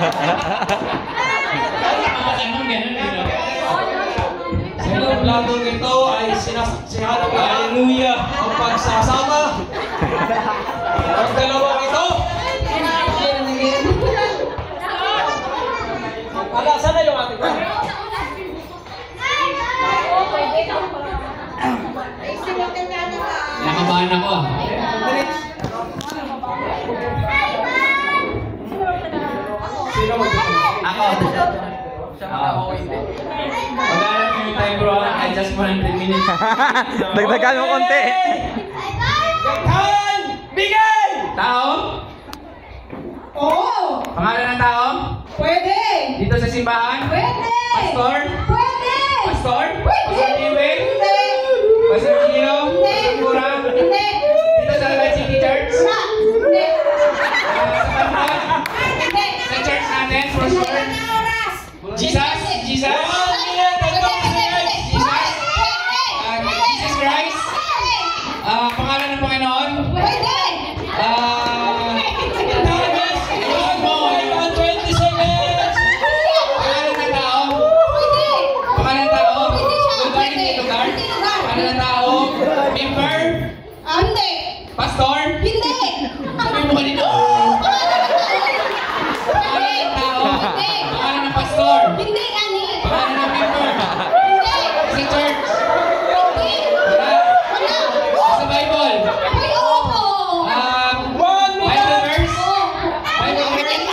Sa ilang vlogong ito ay sinasaksihan ng hallelujah ang pagsasama. Ang dalawang ito. Ala, sana yung ating ba? Nakabahan ako ah. Sino mag-ito? Ako. Mag-aaral yung time bro, I just 100 minutes. Dagdagan mo konti. Daghan! Bigay! Tao? Oo! Pangalan ng tao? Pwede! Dito sa simbahan? Pwede! Pastor? Pwede! Pastor? Pwede! Pastor Kiwing? Hindi! Pastor Gino? Hindi! Pura? Hindi! Dito sa Red City Church? Wala! Hindi! Sa Pantol? Hindi! Sa church natin? For sure? Jesus? Jesus? Jesus Christ? Pangalan ng Panginoon? Pwede! Mga 20 seconds! Pangalan ng tao? Pwede! Pangalan ng tao? Hindi siya. Lugar, hindi lugar? Hindi lugar. Pangalan ng tao? Member? Hindi! Pastor? Hindi! Sabi mo kanino? Pangalan ng tao? Hindi! Pangalan ng pastor? Hindi, ani! Pangalan ng member? Hindi! Sa church? Hindi! Wala? Wala! Sa Bible? Ay, opo! Bible verse? Bible verse?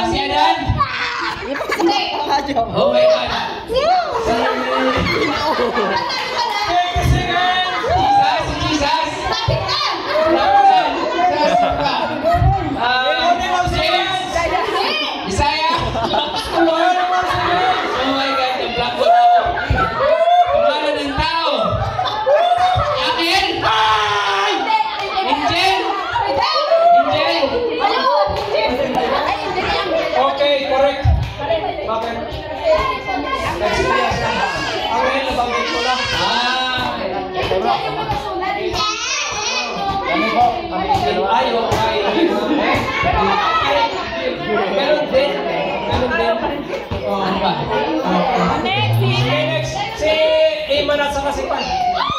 Si Adan? Hindi! Oh my God! 30 seconds! Jesus! Lapit na! Isaiah! Oh my God, the black ko. Pangalan ng tao. Angel! Angel! Angel! Okay, correct. Bakit? Okay, nabanggit ko lang. Ay, okay. Ganun din. Ganun din. Ano ba? Next! Si Iman at sa Kasipan.